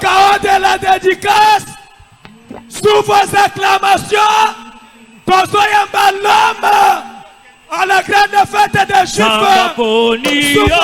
chaos de la dédicace, sous vos acclamations, Tozoyamba l'homme à la grande fête des Juifs. Sous vos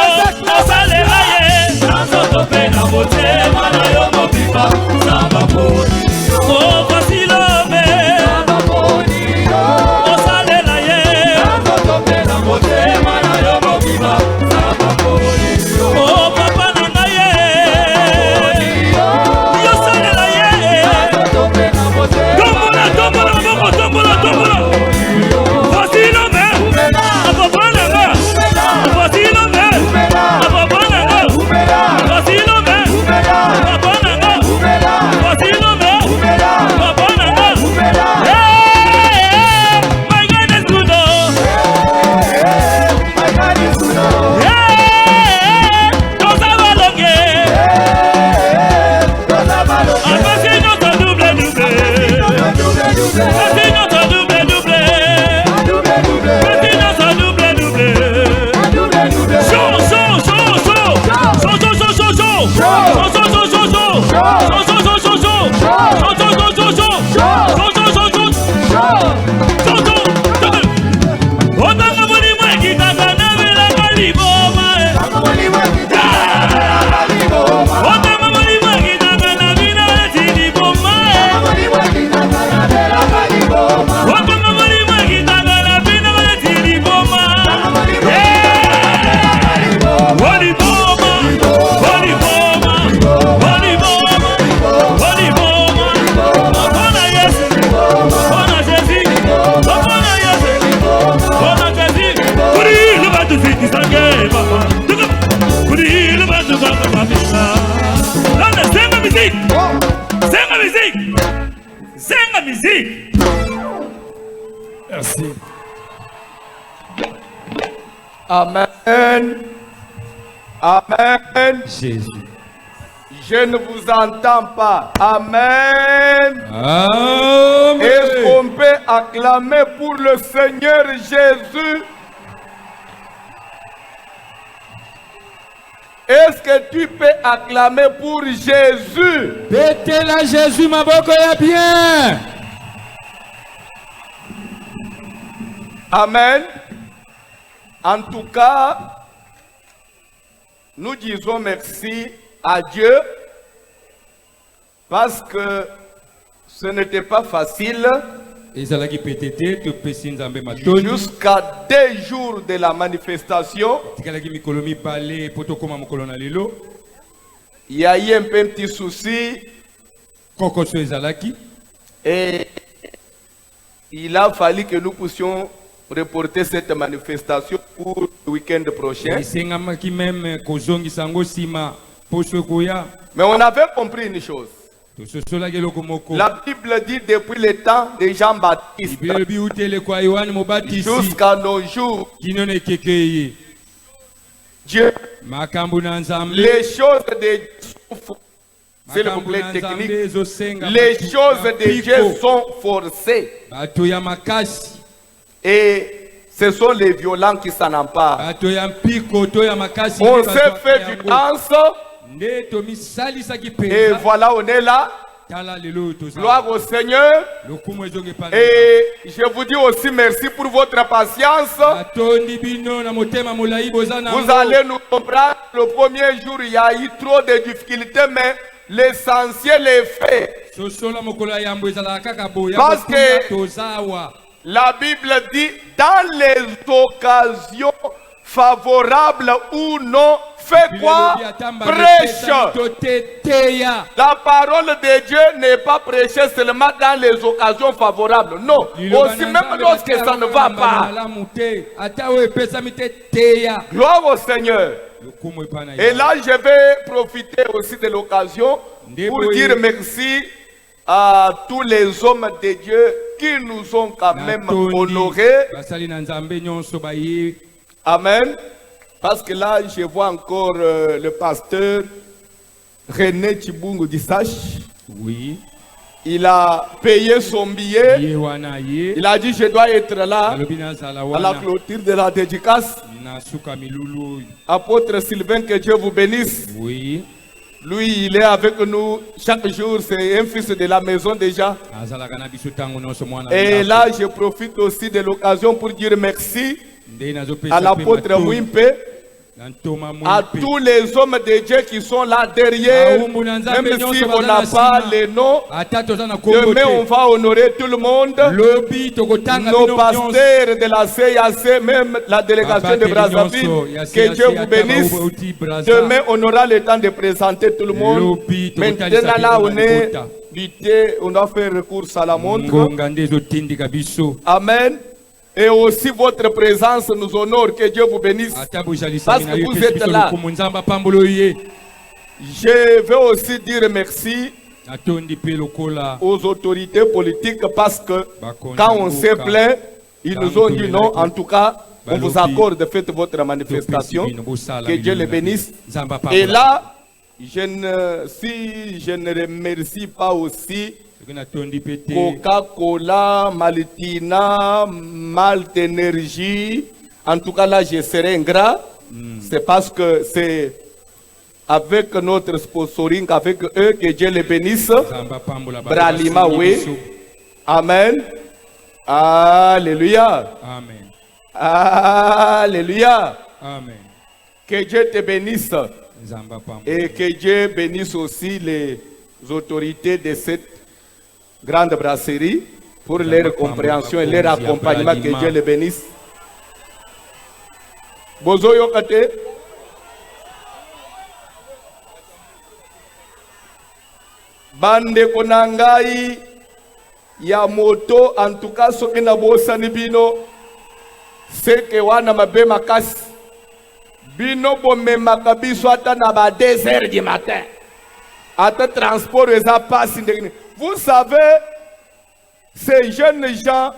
Merci. Amen. Amen. Jésus. Je ne vous entends pas. Amen. Amen. Est-ce qu'on peut acclamer pour le Seigneur Jésus? Est-ce que tu peux acclamer pour Jésus? Pétez-la Jésus, ma boko ya bien. Amen. En tout cas, nous disons merci à Dieu parce que ce n'était pas facile jusqu'à 2 jours de la manifestation. Il y a eu un petit souci et il a fallu que nous puissions reporter cette manifestation pour le week-end prochain. Mais on avait compris une chose. La Bible dit depuis le temps de Jean-Baptiste jusqu'à nos jours, Dieu, les choses de Dieu sont, s'il vous plaît, technique, les choses de Dieu sont forcées. Et ce sont les violents qui s'en emparent. On s'est fait violence. Et voilà, on est là. Gloire au Seigneur. Et je vous dis aussi merci pour votre patience. Vous allez nous comprendre. Le premier jour, il y a eu trop de difficultés, mais l'essentiel est fait. Parce que la Bible dit, dans les occasions favorables ou non, fais quoi? Prêche. La parole de Dieu n'est pas prêchée seulement dans les occasions favorables. Non, aussi même lorsque ça ne va pas. Gloire au Seigneur. Et là, je vais profiter aussi de l'occasion pour dire merci à tous les hommes de Dieu qui nous ont quand même honorés. Amen. Parce que là, je vois encore le pasteur René Chibungu Dissache. Oui. Il a payé son billet. Il a dit, je dois être là à la clôture de la dédicace. Apôtre Sylvain, que Dieu vous bénisse. Oui. Lui, il est avec nous chaque jour. C'est un fils de la maison déjà. Et là, je profite aussi de l'occasion pour dire merci à l'apôtre Mwimpe, à tous les hommes de Dieu qui sont là derrière. Même si on n'a pas les noms, demain on va honorer tout le monde. Nos pasteurs de la CIAC, même la délégation de Brazzaville, que Dieu vous bénisse. Demain on aura le temps de présenter tout le monde. Maintenant là on est luté, on doit faire recours à la montre. Amen. Et aussi votre présence nous honore, que Dieu vous bénisse. Parce que vous êtes là. Je veux aussi dire merci aux autorités politiques parce que quand on s'est plaint, ils nous ont dit non. En tout cas, on vous accorde, faites votre manifestation. Que Dieu les bénisse. Et là, si je ne remercie pas aussi Coca-Cola, Maltina, Malte Énergie, en tout cas là je serai ingrat. C'est parce que c'est avec notre sponsoring, avec eux, que Dieu les bénisse. Bralima, oui. Amen. Alléluia. Amen. Alléluia. Amen. Que Dieu te bénisse. Et que Dieu bénisse aussi les autorités de cette grande brasserie pour leur compréhension et leur accompagnement. Que Dieu les bénisse. Bozo yokate. Bande konangai ya moto, en tout cas soki na bosani bino seke wana mabe makasi bino bomemaka biso ata na ba 2 heures du matin ata transport eza pasi ndenge. Vous savez, ces jeunes gens,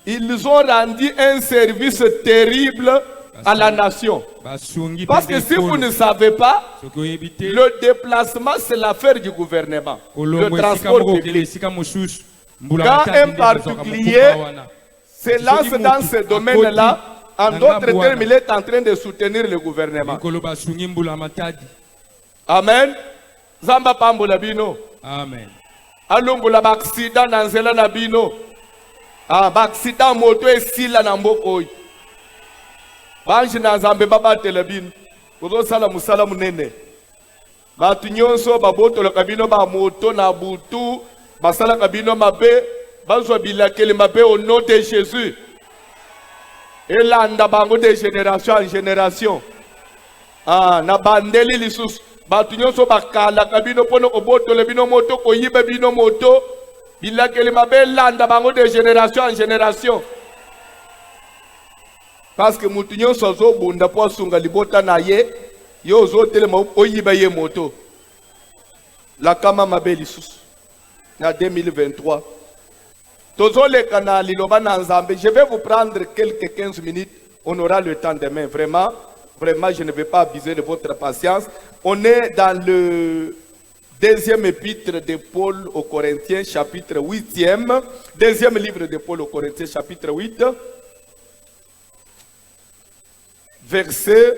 ils ont rendu un service terrible à la nation. Parce que si vous ne savez pas, le déplacement, c'est l'affaire du gouvernement. Le transport public. Quand un particulier se lance dans ce domaine-là, en d'autres termes, il est en train de soutenir le gouvernement. Amen. Zamba pambola bino. Amen. Alongola ba accident na nzela na bino. Ba accident moto esila na mboko oyo. Banji na Nzambe babatela bino. Kozo sala musala munene. Batu nyonso babotola kabino ba moto na butu, basala kabino mabe, bazwa bilakeli mabe au nom de Jésus. Elanda bango de génération en génération. Na bandeli lisusu. Batu nyonso bakala kabino pono kobotola bino moto, koyiba bino moto, bilakeli mabe landa bango de génération en génération. Parce que mutu nyonso zo bunda po sunga libota na ye, yo zo telema oyiba ye moto. La kama mabe lisusu na 2023. Tozo le kanali loba na Nzambe. Je vais vous prendre quelques 15 minutes, on aura le temps demain. Vraiment, je ne vais pas abuser de votre patience. On est dans le deuxième épître de Paul aux Corinthiens, chapitre 8e. Deuxième livre de Paul aux Corinthiens, chapitre 8. Verset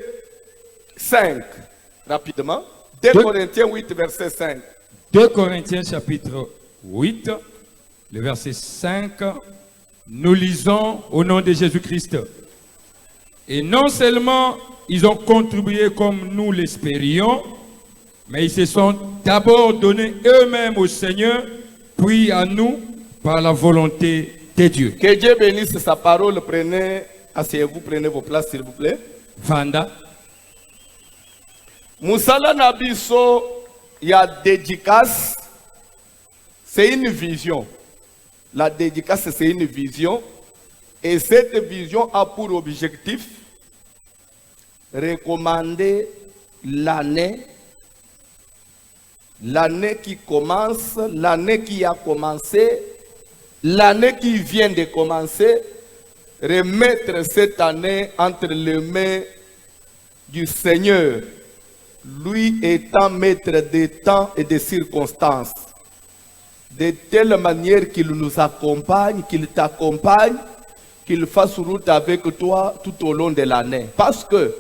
5. Rapidement. 2 Corinthiens 8, verset 5. 2 Corinthiens, chapitre 8, le verset 5. Nous lisons au nom de Jésus-Christ. Et non seulement ils ont contribué comme nous l'espérions, mais ils se sont d'abord donnés eux-mêmes au Seigneur, puis à nous par la volonté de Dieu. Que Dieu bénisse sa parole. Prenez, asseyez-vous, prenez vos places s'il vous plaît. Vanda. Musala Nabiso, il y a dédicace, c'est une vision. La dédicace, c'est une vision. Et cette vision a pour objectif recommander l'année qui commence, l'année qui a commencé, l'année qui vient de commencer, remettre cette année entre les mains du Seigneur, lui étant maître des temps et des circonstances, de telle manière qu'il nous accompagne, qu'il t'accompagne, qu'il fasse route avec toi tout au long de l'année. Parce que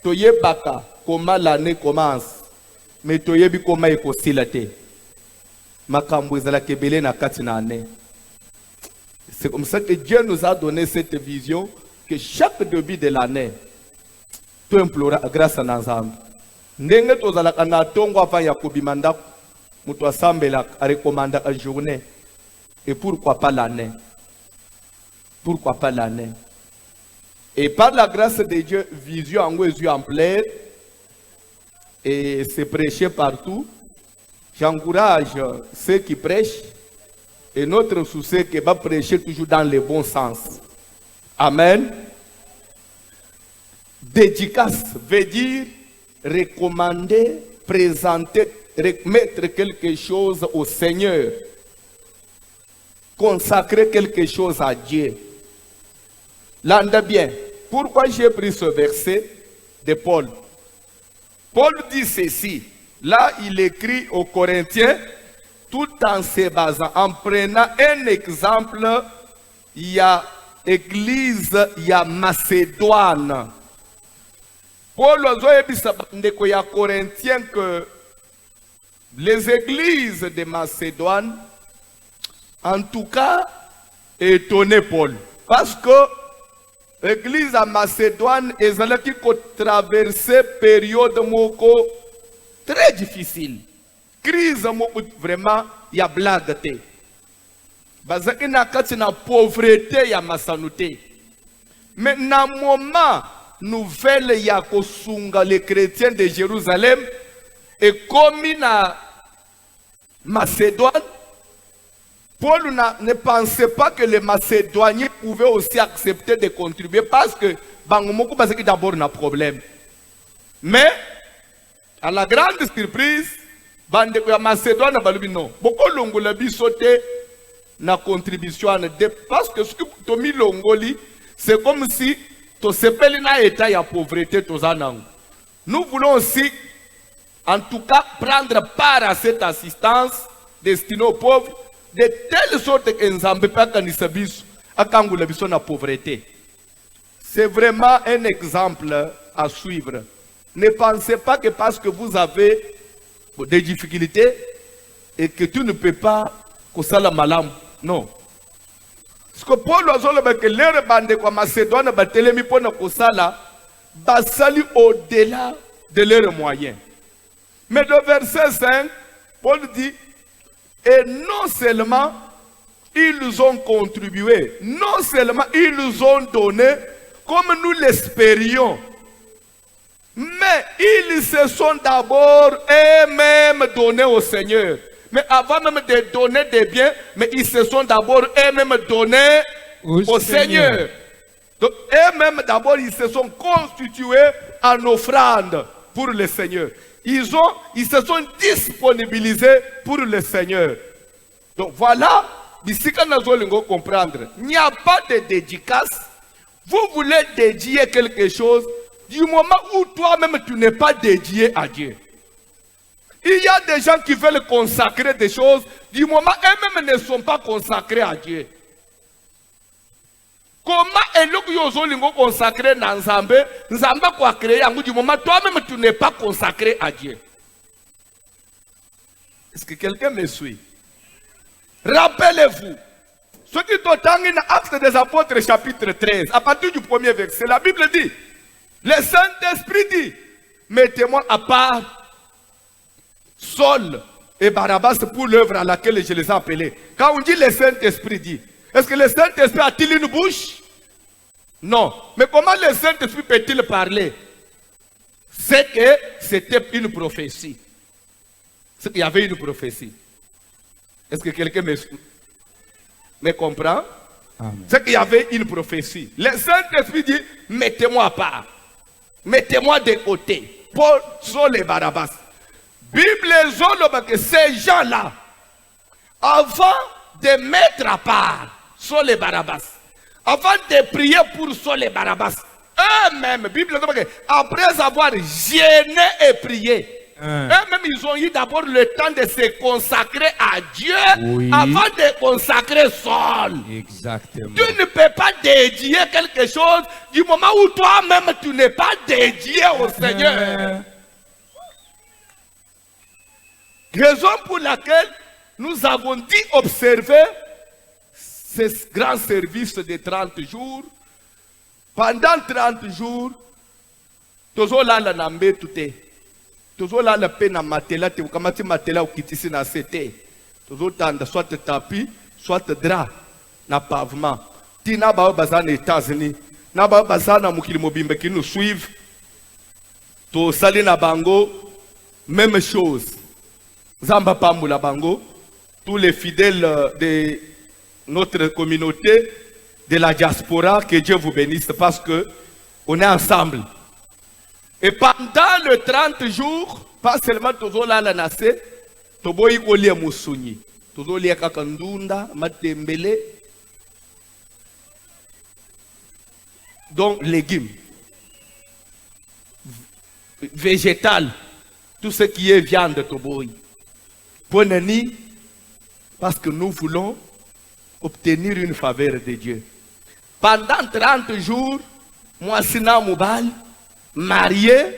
Toye Baka, comment l'année commence. mais toyebi koma ekosila te. Makambo ezalaka ebele na kati na année. C'est comme ça que Dieu nous a donné cette vision que chaque début de l'année, tu imploras grâce à Nazam. Ndenge tozalaka na tongo avant ya kobimanda mutu asambela recommanda la journée. Et pourquoi pas l'année? Pourquoi pas l'année? Et par la grâce de Dieu, vision en plein et c'est prêché partout. J'encourage ceux qui prêchent et notre souci qui va prêcher toujours dans le bon sens. Amen. Dédicace veut dire recommander, présenter, remettre quelque chose au Seigneur. Consacrer quelque chose à Dieu. L'entendez bien. Pourquoi j'ai pris ce verset de Paul? Paul dit ceci. Là, il écrit aux Corinthiens, tout en se basant, en prenant un exemple, il y a église, il y a Macédoine. Paul il y a Corinthiens que les églises de Macédoine, en tout cas, étonné Paul. Parce que l'église à Macédoine est qui traversé période moko très difficile. Crise vraiment, il y a blague. Bazaki na kati na pauvreté ya masanute. Mais na moment nouvelle ya kosunga les chrétiens de Jérusalem et comme na Macédoine, Paul ne pensait pas que les Macédoniens pouvaient aussi accepter de contribuer parce que Bangomoko parce que d'abord un problème. Mais à la grande surprise, bande ya Macédoine balubi non. Beaucoup longola bi sauté na contribution parce que ce que Tomi Longoli, c'est comme si to sepeli na état ya pauvreté tozanang. Nous voulons aussi en tout cas prendre part à cette assistance destinée aux pauvres de telle sorte que Nzambe pa kanisa biso akangula biso na pauvreté. C'est vraiment un exemple à suivre. Ne pensez pas que parce que vous avez des difficultés et que tu ne peux pas kosala malam. Non. Parce que Paul a dit que les bande kwa Macédoine batelemi pona kosala basali au-delà de leurs moyens. Mais le verset 5, Paul dit, et non seulement ils ont contribué, non seulement ils nous ont donné comme nous l'espérions, mais ils se sont d'abord eux-mêmes donnés au Seigneur. Mais avant même de donner des biens, mais ils se sont d'abord eux-mêmes donnés au Seigneur. Donc eux-mêmes d'abord ils se sont constitués en offrande pour le Seigneur. Ils se sont disponibilisés pour le Seigneur. Donc voilà, d'ici qu'on a comprendre, il n'y a pas de dédicace. Vous voulez dédier quelque chose du moment où toi-même tu n'es pas dédié à Dieu. Il y a des gens qui veulent consacrer des choses du moment où eux-mêmes ne sont pas consacrés à Dieu. Comment est-ce que consacré dans Nzambe? Nzambe quoi créer du moment toi-même tu n'es pas consacré à Dieu. Est-ce que quelqu'un me suit? Rappelez-vous, ce qui est dans Actes des Apôtres chapitre 13, à partir du premier verset, la Bible dit, le Saint-Esprit dit, mettez-moi à part Saul et Barabbas pour l'œuvre à laquelle je les ai appelés. Quand on dit le Saint-Esprit dit, est-ce que le Saint-Esprit a-t-il une bouche? Non. Mais comment le Saint-Esprit peut-il parler? C'est que c'était une prophétie. C'est qu'il y avait une prophétie. Est-ce que quelqu'un me comprend? C'est qu'il y avait une prophétie. Le Saint-Esprit dit, mettez-moi à part. Mettez-moi de côté. Paul, Saul et Barabbas. Bible dit que ces gens-là, avant de mettre à part Saul et Barabbas, avant de prier pour Saul et Barabbas, eux-mêmes, Bible dit que après avoir gêné et prié, eux-mêmes ils ont eu d'abord le temps de se consacrer à Dieu avant de consacrer Saul. Exactement. Tu ne peux pas dédier quelque chose du moment où toi-même tu n'es pas dédié au Seigneur. Raison pour laquelle nous avons dit observer ce grand service de 30 jours. Pendant 30 jours, tozolala na mbetu te. Tozolala pe na matela te. Ukamati matela ukitisi na sete. Tozotanda soit tapis, soit drap na pavement. Tina ba bazana États-Unis. Na ba bazana mukili mobimbe qui nous suivent. To sali na bango, même chose. Zamba pambula bango. Tous les fidèles de notre communauté, de la diaspora, que Dieu vous bénisse parce que on est ensemble. Et pendant les 30 jours, pas seulement toujours là la nase, toboyi kolia musuni, toujours lia kakandunda, matembele, donc légumes, végétal, tout ce qui est viande toboyi. Poneni, parce que nous voulons obtenir une faveur de Dieu. Pendant 30 jours, moi, Sina Moubal, mariés,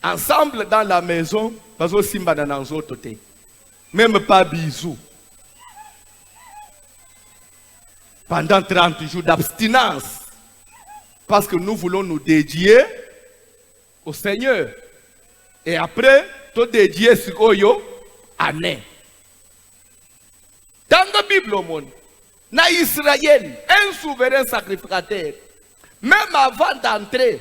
ensemble dans la maison, parce que Simba dans nos autres côtés. Même pas bisous. Pendant 30 jours d'abstinence, parce que nous voulons nous dédier au Seigneur. Et après, tout dédier ce Oyo, année. Dans la Bible au monde, na Israël, un souverain sacrificateur, même avant d'entrer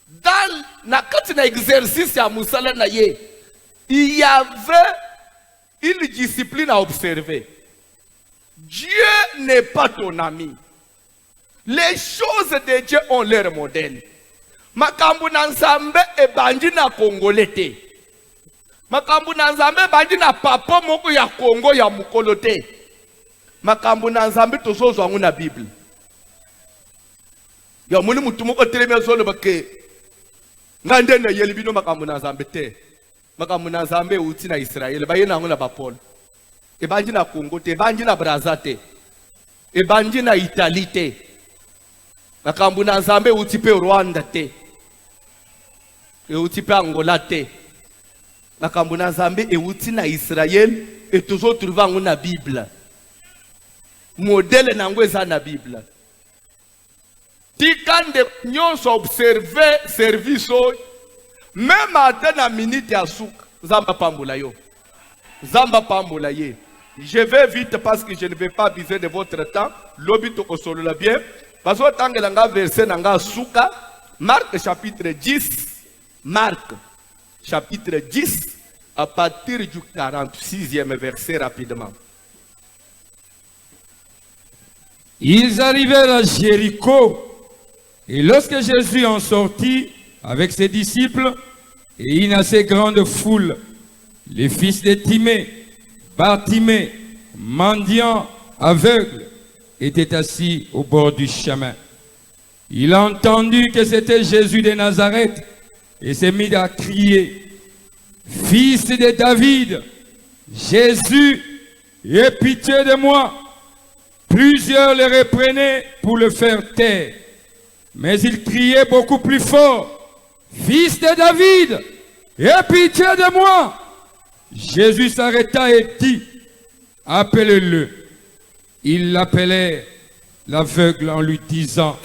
dans l'exercice à Moussala Naye, il y avait une discipline à observer. Dieu n'est pas ton ami. Les choses de Dieu ont leur modèle. Makambu Nzambe e bandi na Congolais. Makambu Nzambe bandi na papa moko ya Congo ya mukolo te. Makambu Nzambe tozozwa na Bible. Ya muni mutu moko teleme zolo bake. Ngande na yelibino makambu Nzambe te. Makambu Nzambe uti na Israël ba yena ngona ba Paul. E bandi na Congo te, bandi na Brazza te. E bandi na Italie te. Makambu Nzambe uti pe Rwanda te. E uti pe Angola te. Makambu Nzambe e uti na Israël et toujours trouver na Bible. Modèle nangweza na Bible. Tikande nyonso observer service même à la minute ya souk zamba pambula yo. Zamba pambula ye. Je vais vite parce que je ne vais pas abuser de votre temps. Lobito kosolo la bien. Parce que tangela verset nanga souka Marc chapitre 10. Marc chapitre 10 à partir du 46e verset rapidement. Ils arrivèrent à Jéricho, et lorsque Jésus en sortit avec ses disciples et une assez grande foule, les fils de Timée, Bartimée, mendiant, aveugle, étaient assis au bord du chemin. Il a entendu que c'était Jésus de Nazareth et s'est mis à crier, « Fils de David, Jésus, aie pitié de moi !» Plusieurs le reprenaient pour le faire taire. Mais il criait beaucoup plus fort, « Fils de David, aie pitié de moi !» Jésus s'arrêta et dit, « Appelez-le. » Il l'appelait l'aveugle en lui disant,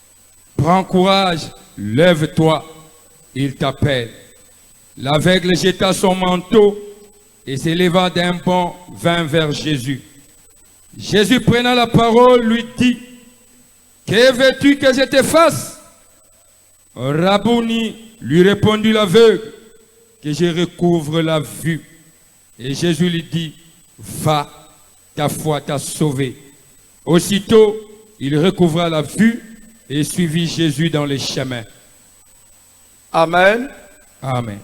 « Prends courage, lève-toi, il t'appelle. » L'aveugle jeta son manteau et s'éleva d'un bond, vint vers Jésus. Jésus prenant la parole lui dit, « Que veux-tu que je te fasse ?» Rabouni, lui répondit l'aveugle, « Que je recouvre la vue. » Et Jésus lui dit, « Va, ta foi t'a sauvé. » Aussitôt, il recouvra la vue et suivit Jésus dans les chemins. Amen. Amen.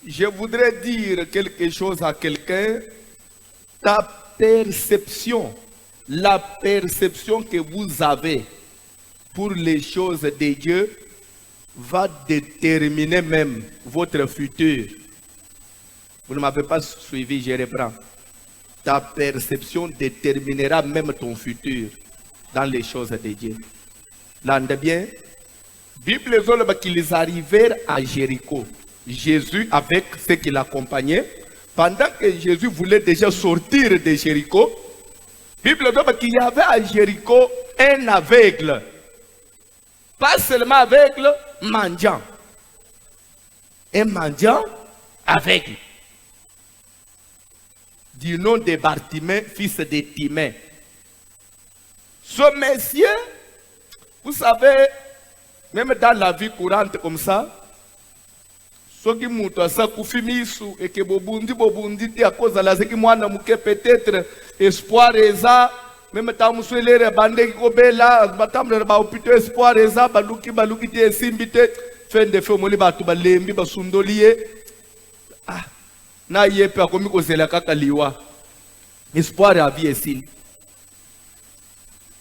Je voudrais dire quelque chose à quelqu'un. Ta perception, la perception que vous avez pour les choses de Dieu va déterminer même votre futur. Vous ne m'avez pas suivi, je reprends. Ta perception déterminera même ton futur dans les choses de Dieu. L'ande bien, Bible dit qu'ils arrivèrent à Jéricho. Jésus avec ceux qui l'accompagnaient. Pendant que Jésus voulait déjà sortir de Jéricho, la Bible dit qu'il y avait à Jéricho un aveugle. Pas seulement aveugle, mendiant. Un mendiant aveugle. Du nom de Bartimée, fils de Timée. Ce monsieur, vous savez, même dans la vie courante comme ça, ce qui m'a dit, c'est que bobundi à cause de la qui m'a peut-être espoir et ça, même tant que les bandés qui là, batambre ba hôpital espoir et ça, baluki te simbite, fin de fait moli batu balembi basundolié, ah, na yepe akomi ko zela kaka liwa, espoir à vie ici.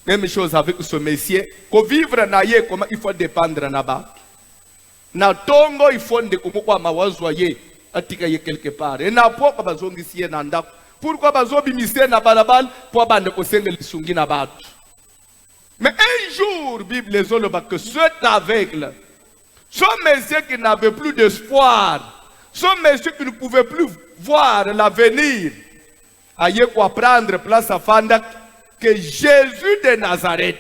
Même chose avec ce monsieur, pour vivre na ye comment il faut dépendre na ba. Na tongo il faut de como kwa mawazo ye atika ye quelque part. Et na po kwa bazongi siye na ndako. Pourquoi bazobi misé na balabal pour bande ko senga lisungi na batu. Mais un jour, Bible les autres que cet aveugle, ce monsieur qui n'avait plus d'espoir, ce monsieur qui ne pouvait plus voir l'avenir, aille quoi prendre place à Fandak, que Jésus de Nazareth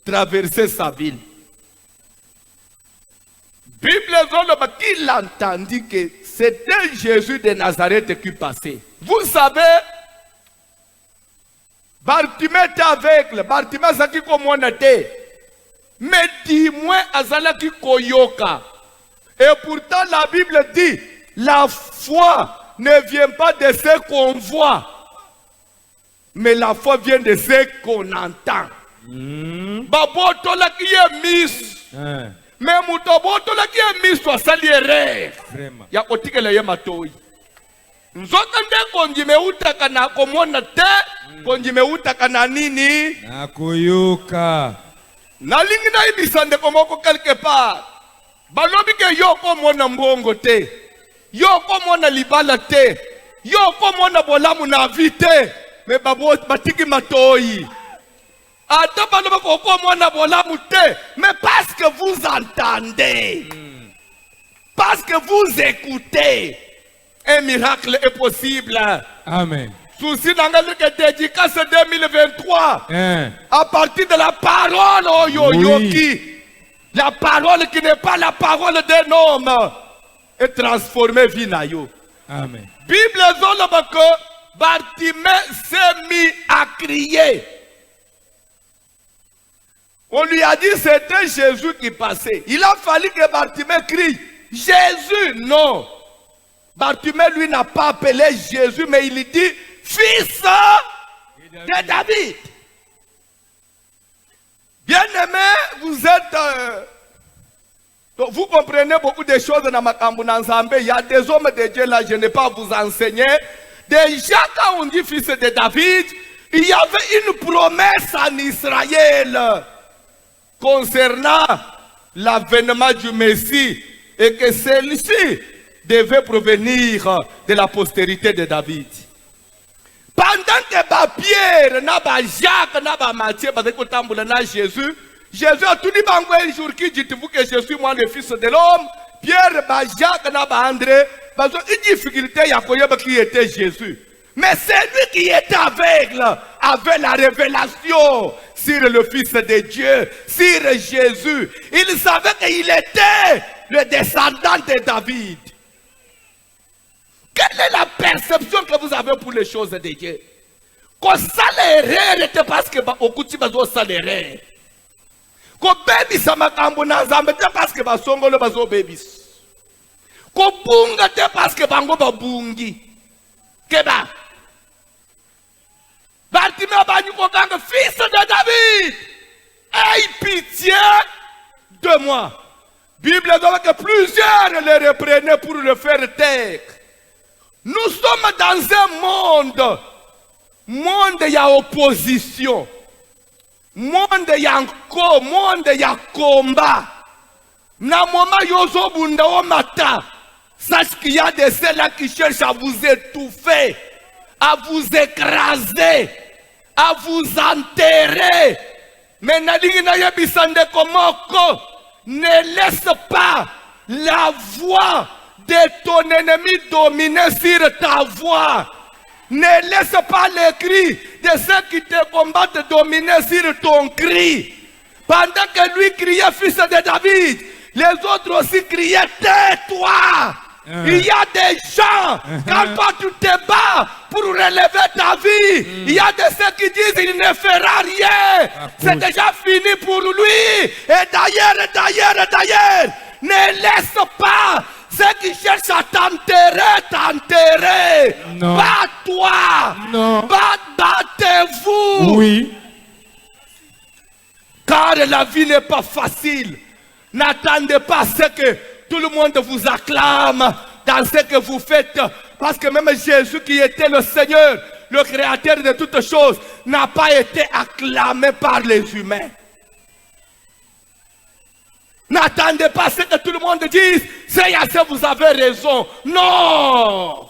traversait sa ville. Bible qu'il entendit que c'était Jésus de Nazareth qui passait. Vous savez, Bartimée était aveugle, Bartimée zaki komonate, mais dis-moi azalaki koyoka. Et pourtant la Bible dit, la foi ne vient pas de ce qu'on voit, mais la foi vient de ce qu'on entend. Baboto la qui est miss. Mais mutoboto la qui est miss soit saliere. Ya otike la yema toi. Nzoka nde konjimeuta kana komona te, konjimeuta kana nini? Na koyoka. Na lingi na ibisande komoko quelque part. Balobi ke yo komona mbongo te. Yo komona libala te. Yo komona bolamu na vite. Mais babo batiki matoi. Ata baloba ko komona bolamu te. Mais parce que vous entendez. Parce que vous écoutez. Un miracle est possible. Amen. Souci d'engager que dédicace 2023. À partir de la parole, oh yo yoki. La parole qui n'est pas la parole d'un homme. Est transformée vie na yo. Amen. Bible zone que Bartimée s'est mis à crier. On lui a dit c'était Jésus qui passait. Il a fallu que Bartimée crie. Jésus, non. Bartimée, lui, n'a pas appelé Jésus, mais il dit fils de David. Bien-aimé, vous êtes... vous comprenez beaucoup de choses dans ma Nzambe. Il y a des hommes de Dieu là, je n'ai pas à vous enseigner. Déjà, quand on dit fils de David, il y avait une promesse en Israël concernant l'avènement du Messie et que celui-ci devait provenir de la postérité de David. Pendant que Pierre, Jacques, Matthieu, Jésus, Jésus a tout dit un jour qui dites-vous que je suis moi le fils de l'homme. Pierre, Jacques, André, une difficulté, il y a qui était Jésus. Mais celui qui était aveugle avait la révélation sur le Fils de Dieu, sur Jésus. Il savait qu'il était le descendant de David. Quelle est la perception que vous avez pour les choses de Dieu? Qu'on salaire était parce que okuti bazo salaire. Qu'on baby samakambo na nzambe te parce que basongolo bazo babies. Qu'on bunga te parce que bango babungi. Keba. Bartimée bani kokanga fils de David. Aie pitié de moi. Bible dit que plusieurs le reprenaient pour le faire taire. Nous sommes dans un monde il y a opposition, monde il y a encore, monde il y a combat. Na moment yozo bunda o mata, sache qu'il y a des ceux-là qui cherchent à vous étouffer, à vous écraser, à vous enterrer. Mais na lingi na yebisande komoko, ne laisse pas la voix de ton ennemi dominer sur ta voix. Ne laisse pas les cris de ceux qui te combattent dominer sur ton cri. Pendant que lui criait fils de David, les autres aussi criaient tais-toi. Il y a des gens, quand toi tu te bats pour relever ta vie, il y a de ceux qui disent il ne fera rien. C'est déjà fini pour lui. Et d'ailleurs, ne laisse pas ceux qui cherchent à t'enterrer. Bats-toi. Battez-vous. Oui. Car la vie n'est pas facile. N'attendez pas ce que tout le monde vous acclame dans ce que vous faites. Parce que même Jésus qui était le Seigneur, le créateur de toutes choses, n'a pas été acclamé par les humains. N'attendez pas ce que tout le monde dise, c'est assez, vous avez raison. Non!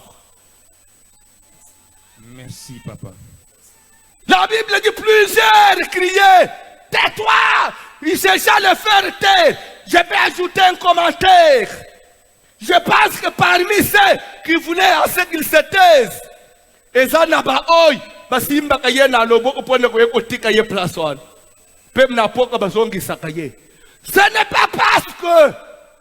Merci, papa. La Bible dit plusieurs criaient, tais-toi! Il cherchait à le faire taire. Je vais ajouter un commentaire. Je pense que parmi ceux qui voulaient à ce qu'ils se taisent, et ça n'a pas oi, parce qu'il m'a caillé dans le beau point de vue côté caillé place one. Pem n'a pas besoin de s'accailler. Ce n'est pas parce que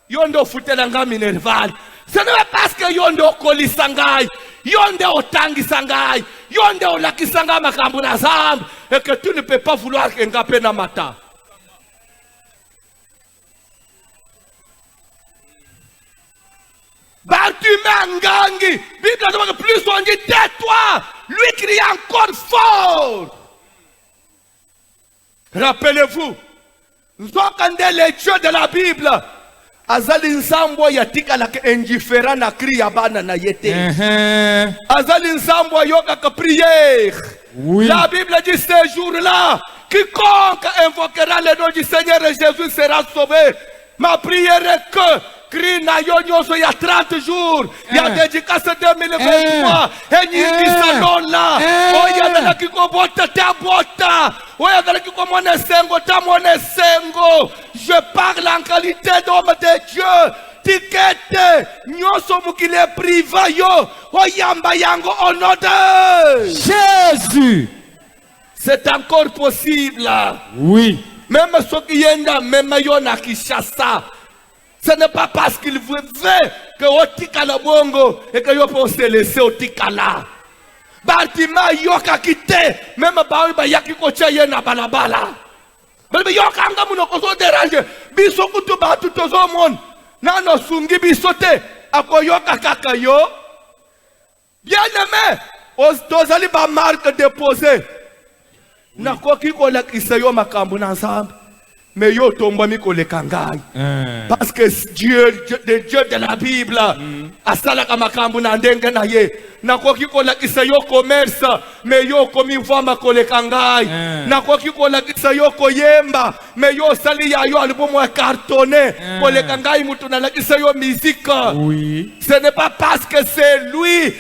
yondo fouté l'anga minerval. Ce n'est pas parce que yondo koli sangai, yondo otangi sangai, yondo laki sangai makambu na zamb, et que tu ne peux pas vouloir qu'engapé na mata. Bartimée Ngangi, Bible plus on dit tais-toi, lui crie encore fort. Rappelez-vous, nous sommes les dieux de la Bible. Azali nsambo yatika la indifférent na cri yabana na yete. Azali nsambo yoka ka prière. Oui. La Bible dit ce jour-là, quiconque invoquera le nom du Seigneur Jésus sera sauvé. Ma prière est que cri na yonyoso il y a 30 jours, il y a dédicace 2023, et ni salon là, oh il y a de la qui bota ta bota, oh il y a de la qui mone sengo ta mone sengo. Je parle en qualité d'homme de Dieu. Tikete nyoso mukile priva yo, oh yamba yango au nom de Jésus. C'est encore possible. Oui. Même ceux qui yenda même yo na Kinshasa. Ce n'est pas parce qu'il veut que Otikala Bongo et que yo peut se laisser Otikala. Bartima yoka kite, même baoui ba yaki kocha ye na balabala. Mais yoka anga muno koso déranger. Biso kutu ba tutozo mon. Nano sungi bisote ako yoka kaka yo. Bien aimé, tozali ba marque déposée. Na koki ko la kisayo makambu na nzambe. Mais yo tombami ko le kangai. Parce que Dieu, le Dieu de la Bible, asala kama makambu na ndenge na ye. Na koki ko la kisa yo commerce, mais yo komi vama ko le kangai. Na koki ko la kisa yo ko yemba, mais yo sali ya yo album wa cartonné. Ko le kangai mutu na la kisa yo musique. Oui. Ce n'est pas parce que c'est lui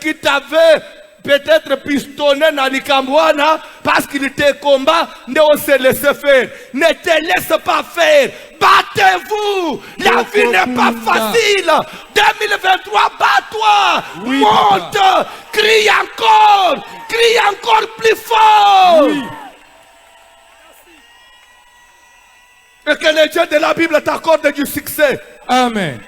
qui t'avait peut-être pistonné dans l'Ikambouana parce qu'il te combat, ne se laisse faire. Ne te laisse pas faire. Battez-vous. La vie n'est pas facile. 2023, bats-toi. Oui, monte. Papa. Crie encore plus fort. Oui. Et que les dieux de la Bible t'accordent du succès. Amen.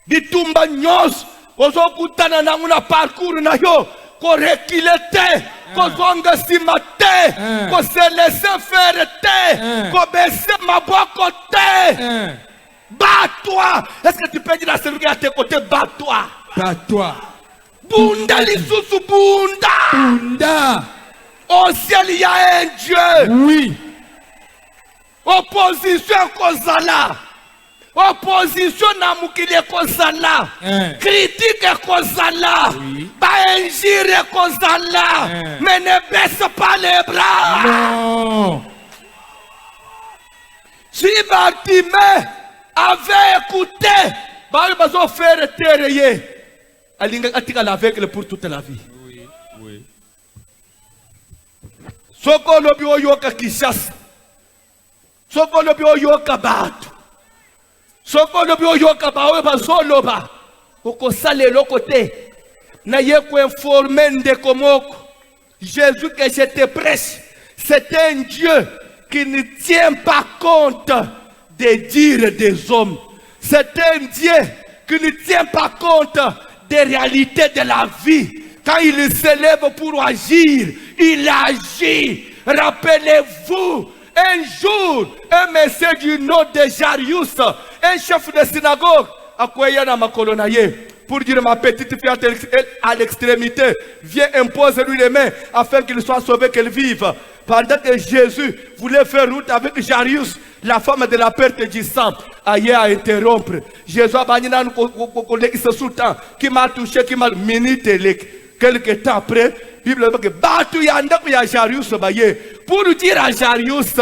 Ditumba nyos. Kozo kutana na una parcours na yo, ko rekile te, ko zonga sima te, ko se laisser faire te, ko baisser maboko te. Bats-toi. Est-ce que tu peux dire à celui qui est à tes côtés, bats-toi. Bats-toi. Bunda lisusu bunda. Bunda. Au ciel il y a un Dieu. Oui. Opposition kozala. Opposition na mukile kozala, critique kozala, ba injure kozala, mais ne baisse pas les bras. Non. Si Bartimée avait écouté, bah il va faire terre alinga atika l'aveugle pour toute la vie. Oui, oui. Soko lobi oyoka Kinshasa, soko lobi oyoka Batu. Soko lobi oyoka ba oyo bazoloba. Okosale lokote. Na ye ko informer ndeko moko. Jésus que je te prêche, c'est un Dieu qui ne tient pas compte des dires des hommes. C'est un Dieu qui ne tient pas compte des réalités de la vie. Quand il s'élève pour agir, il agit. Rappelez-vous, un jour, un monsieur du nom de Jarius, un chef de synagogue, a quoi na makolonaye. Pour dire ma petite fille à l'extrémité, viens impose lui les mains afin qu'il soit sauvé, qu'elle vive. Pendant que Jésus voulait faire route avec Jarius, la femme de la perte du sang, aïe à interrompre. Jésus a banni dans le temps qui m'a touché, qui m'a minute. Quelques temps après, la Bible dit que Jarius pour dire à Jarius,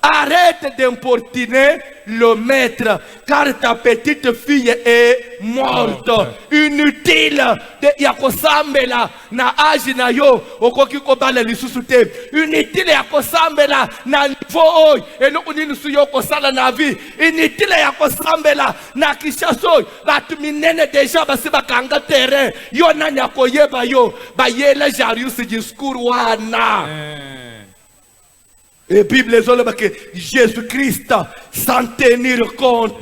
arrête d'importuner le maître, car ta petite fille est morte. Inutile de yakosambela na âge na yo okoki kobala lisusu te. Inutile yakosambela na niveau oyo eloko nini su yo kosala na vie. Inutile yakosambela na kishaso batu minene deja basi bakanga terrain. Yo nani akoyeba yo bayela Jarius discours wana. Et Bible est que Jésus-Christ, sans tenir compte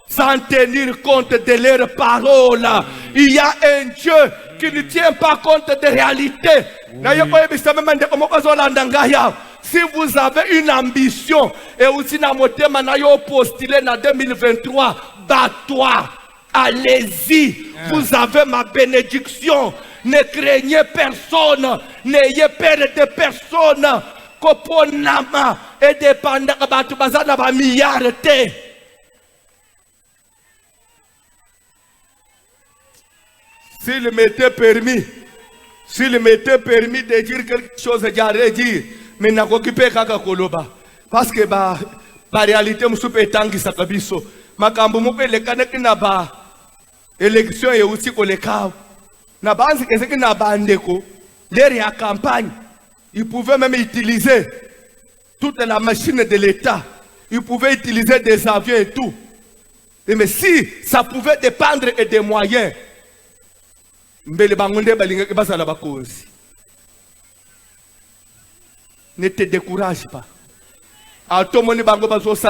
de leurs paroles, il y a un Dieu qui ne tient pas compte des réalités. Si vous avez une ambition et aussi postulé en 2023, bat-toi, allez-y, vous avez ma bénédiction. Ne craignez personne, n'ayez peur de personne. Koponama et dépendant de batu bazana ba milliard te. S'il m'était permis de dire quelque chose, j'aurais dit, mais n'a occupé kaka koloba. Parce que ba réalité musupe tangi sakabiso. Makambo mupe lekana kina ba élection et aussi koleka. Na banzi kese na bandeko, l'air ya campagne. Ils pouvaient même utiliser toute la machine de l'État. Ils pouvaient utiliser des avions et tout. Mais si ça pouvait dépendre des moyens, ne te décourage pas. À tout le monde,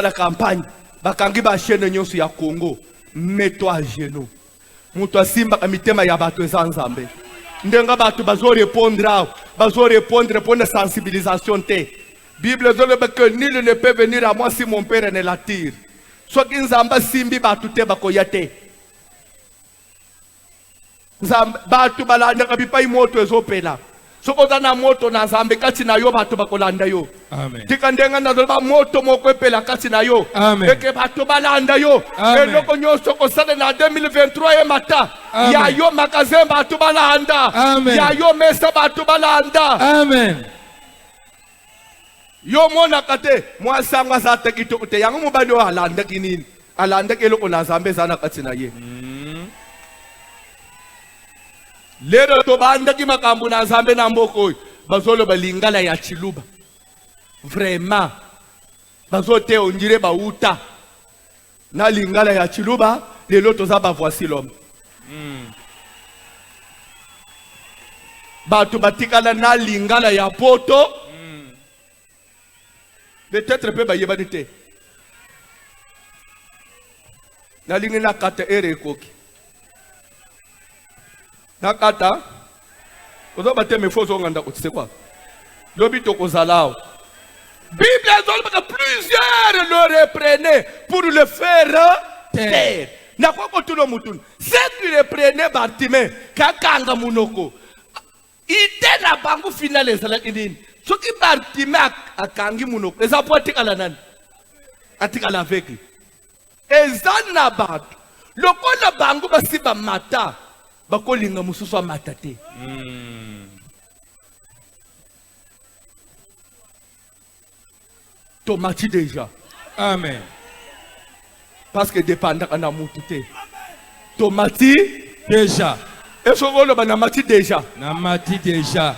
la campagne, la Congo, mets-toi à genoux. Moutoua simba kamitema ya batu zanzambe. Ndenga batu bazo répondre pour une sensibilisation te. Bible dit que nul ne peut venir à moi si mon père ne l'attire. So ki nzamba simbi batu te bakoyate. Batu balanda kabipa imoto ezopela. So kozana moto na nzambe kati na yo batu bakolanda yo. Amen. Tikandenga na zoba moto moko epela kati na yo. Amen. Eke batu balanda yo. Eloko nyoso kosala na 2023 mata. Ya yo magasin batu balanda. Amen. Ya yo mesa batu balanda. Amen. Yo mona kate mwa sangwa za tekito kute yangu mubani wa alanda kinini. Alanda keloko na nzambe zana kati na ye. Lero to banda ki makambu na nzambe na mboko bazolo balingala ya chiluba. Vraiment bazote onjire bauta na lingala ya chiluba lelo toza ba voici l'homme. Batu batikala na lingala ya poto. Peut-être pe ba yebanite. Na lingala kata ere koki. Nakata ozo bateme fozo nganda utse kwa lobi tokozalao. Bible dit que plusieurs le reprenaient pour le faire taire. Na kwa tout le monde c'est qui reprenait Bartimée kakanga munoko ite na bangu finale sala idini soki Bartimée akangi munoko ezapote kala nani atikala avec ezana batu lokola bangu basiba mata bakolinga mususu amata te. Tomati déjà. Amen. Parce que dépendant na mutu te. Tomati déjà. Et ce rôle ba namati déjà. Namati déjà.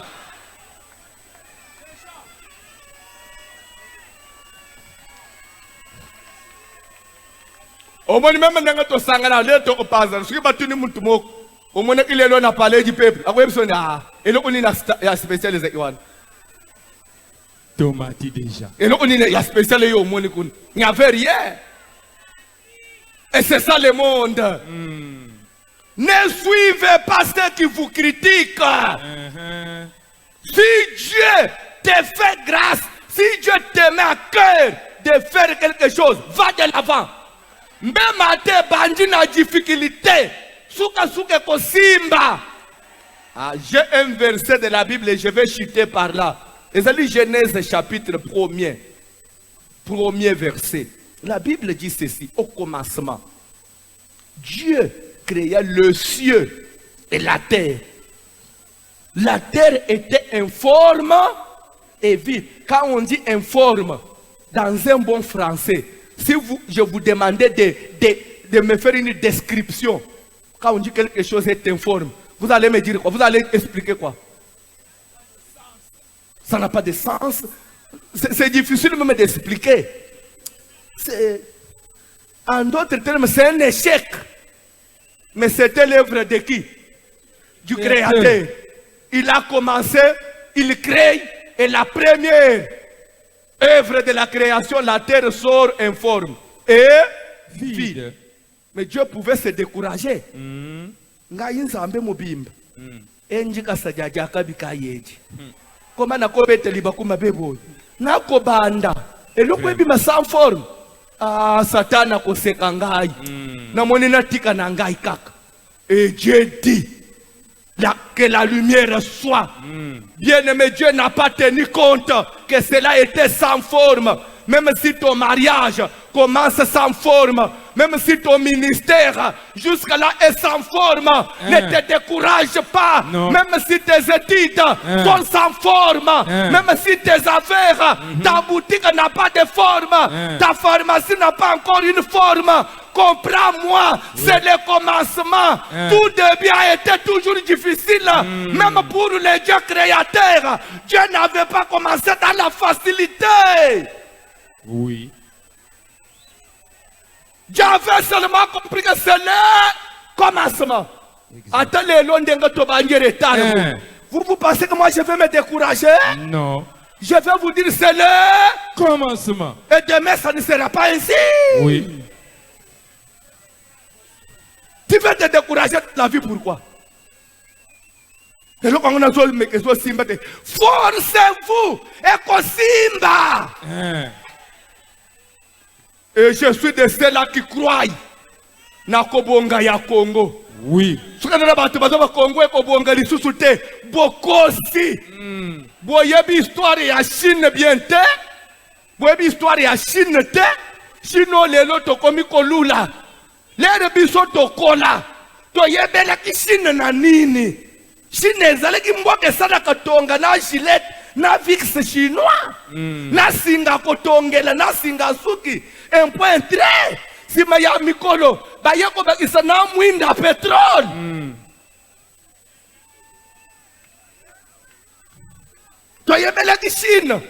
Au moins même n'anga to sangana le to opaza. Ce qui va tenir mutu moko. Au moins qu'il est là na parler du peuple. Akoye bisoni ah. Et là on est na spécialisé Iwan. Tomati déjà. Et là on est na spécialisé yo moins kun. Il n'y avait rien. Et c'est ça le monde. Ne suivez pas ceux qui vous critiquent. Si Dieu te fait grâce, si Dieu te met à cœur de faire quelque chose, va de l'avant. Même à tes bandits na difficulté, souka ko simba. Ah, j'ai un verset de la Bible et je vais chuter par là. Ezali Genèse chapitre 1er. Premier verset. La Bible dit ceci, au commencement. Dieu créa le ciel et la terre. La terre était informe et vide. Quand on dit informe, dans un bon français, si je vous demandais de me faire une description, quand on dit quelque chose est informe, vous allez me dire quoi? Vous allez expliquer quoi? Ça n'a pas de sens. C'est difficile même d'expliquer. En d'autres termes, c'est un échec. Mais c'était l'œuvre de qui? Du Créateur. Il a commencé, il crée, et la première œuvre de la création, la terre sort informe et vide. Mais Dieu pouvait se décourager. Comment et le sans forme. Ah, Satan a causé kangai. Namonina tika nangai kak. Et Dieu dit que la lumière soit. Bien-aimé, Dieu n'a pas tenu compte que cela était sans forme. Même si ton mariage commence sans forme, même si ton ministère jusqu'à là est sans forme, ne te décourage pas. Non. Même si tes études sont sans forme, même si tes affaires, ta boutique n'a pas de forme, ta pharmacie n'a pas encore une forme. Comprends-moi, c'est le commencement. Tout début a été toujours difficile. Même pour les dieux créateurs, Dieu n'avait pas commencé dans la facilité. Oui. J'avais seulement compris que c'est le commencement. Attendez, vous pensez que moi je vais me décourager? Non. Je vais vous dire c'est le commencement. Et demain ça ne sera pas ainsi. Oui. Tu veux te décourager toute la vie, pourquoi? Et là, quand on a besoin de Simba, forcez-vous et qu'on Simba. Et je suis de ceux-là qui croient na kobonga ya Congo. Oui. Ce que nous avons Congo et kobonga li susute bokosi. Boyebi histoire ya Chine bien te. Boyebi histoire ya Chine te. Chino lelo tokomi kolula. Lere biso tokola. Toyebela ki Chine na nini. Chine ezalaki mboka sana katonga na gilet na vix chinois. Na singa kotongela na singa suki. Un point très. Si maya mikolo bayeko bakisa na mwinda pétrole. Toyebela ki Chine